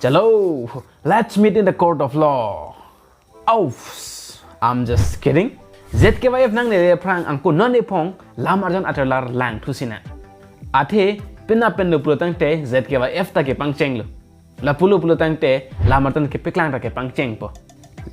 Chalo, let's meet in the court of law. Oops, I'm just kidding. ZKYF nang nere prang angko non epong lam arjan aterlar lang thusina. Athe pina pendo pulutang te ZKYF ta ke pangcheng lo. La pulu pulutang te lam arjan ke peklang ta ke pangcheng po.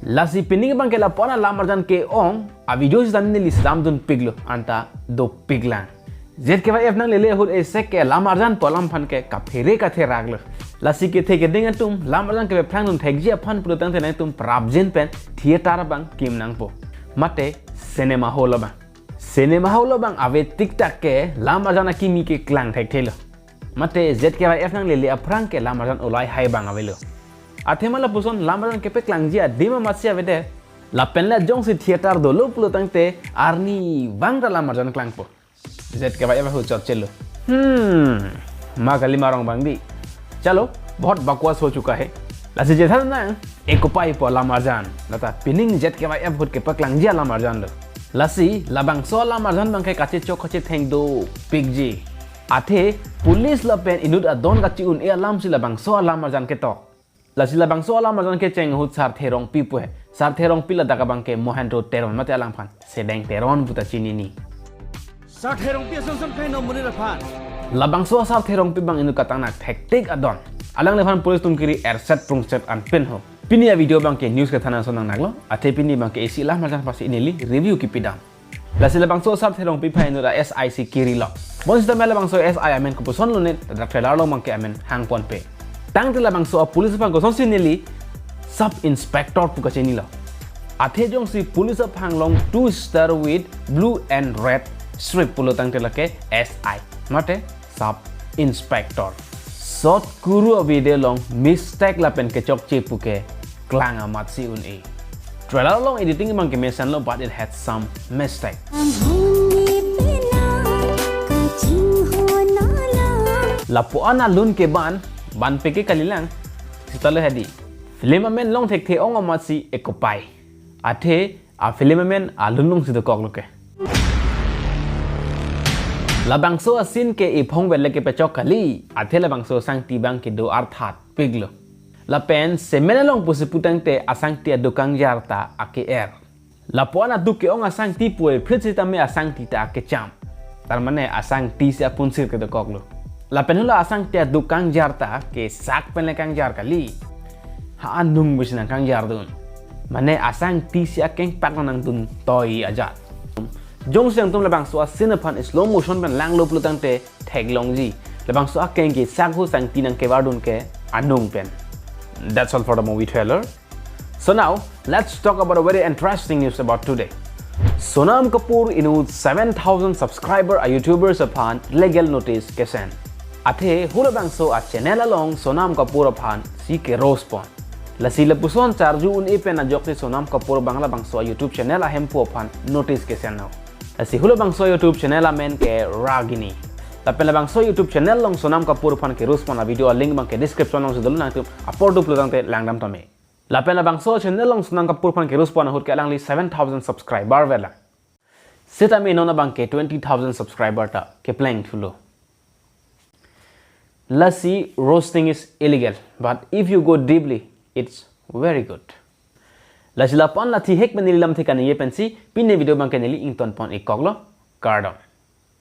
La si pining bang ke la pona lam arjan ke ong a video dan ni lisam dun piglo anta do piglang. ZKYF nang lele hul e sek ke lam arjan polam phan ke ka phere ka the raglo. Lasi ke the ke dengan tum lam arjan ke plang dun thekji aphan pulutang te nai tum prabjen pen theater bang kim nang po. Mate cinema hall bang ave tiktak ke lam arjan kimi ke klang thek thelo. Mate ZKYF nang lele aprang ke lam arjan olai hai bang avelo. Athemala puson lam arjan ke pe klang jia dima matsia vede. La penla jong si theater do lo pulutang te arni bang da lam arjan klang po. ZKYF हो चलो माँ गली मारों बंग भी चलो बहुत बकवास हो चुका है लसी जेठा ना एक कोपाई पर लामारजान लता पिनिंग ZKYF होट के पकलांग जिया लामारजान लो लसी लबंग सो लामारजान बंग के काचे चौक काचे थेंग दो पिगजी आथे पुलिस लपेन इनुद अदोन काची उन ए अलाम सी लबंग सो लामारजान के तो लसी लबंग सो लामारजान के चेंग हुत सार थेरोंग पीपु है सार थेरोंग पिला दका बंग के मोहनरो तेरोन मते अलाम फान सेडेंग तेरोन बुता चीनी नी Sa therong pi song kai no muni rafan. Labang so sa therong pi bang inu katang nak hektik adon. Alang lefan polis tum kiri erset prung set an pin ho. Pini ya video bang ke news ke thana sonang naglo. Ate pini bang ke isi lah macam pasti inili review ki pidam. Lasi labang so sa therong pi phai inu da SIC kiri lo. Bon sistem labang so SI amen ko poson lo net da trailer lo bang ke amen hang pon pe. Tang te labang so polis bang ko son sinili sub inspector pu ka cheni lo. Ate jong si police of hang long 2-star with blue and red strip pulutang telake SI mate sub inspector sot kuru video long mistake la pen ke chok che puke klang amat si un e trailer long editing mang ke mention lo but it had some mistake la po ana lun ke ban peke kalilang sitale hadi film men long thek the ong amat si KOPAI athe a film men alun long si do kok loke labang so asin ke ipong wele ke pechok kali athe labang so sang tibang ke do arthat piglo la pen semenalong pusiputang te asang tia dukang jarta ake la pona duke ong asang ti pue pritsita me asang ti ta ake cham tarmane asang ti se apun sir ke do koklo la penula asang tia dukang jarta ke sak penle kang jar kali ha anung bisna kang jar dun mane asang ti se akeng paknang dun toi ajat Jong siang tum labang so asin upon slow motion ban lang lo plutang te tag long ji labang so akeng ki sak ho sang tinang ke wardun ke anung pen. That's all for the movie trailer. So now let's talk about a very interesting news about today. Sonam Kapoor inu 7,000 subscriber a YouTubers upon legal notice ke sen. Athe hulabang so a channel along Sonam Kapoor upon si ke rospon. Lasi lepuson charju un ipen na jok si Sonam Kapoor bangla bang so a YouTube channel a hempu upon notice ke sen now. Lasi hula bang so YouTube channel a men ke Ragini. Tapi la bang so YouTube channel long Sonam Kapoor upon ke rospon a video a link bang ke description long sedulu nang tu upload tu plutang te langdam tome. La pen la bang so channel long Sonam Kapoor upon ke rospon a hut ke langli 7,000 subscriber vela. Sita me nona bang ke 20,000 subscriber ta ke playing thulo. Lasi roasting is illegal, but if you go deeply, it's very good. Lasi lapon la thi hek menili lam thikani ye pensi pinne video bang keneli ington pon ikoglo cardon.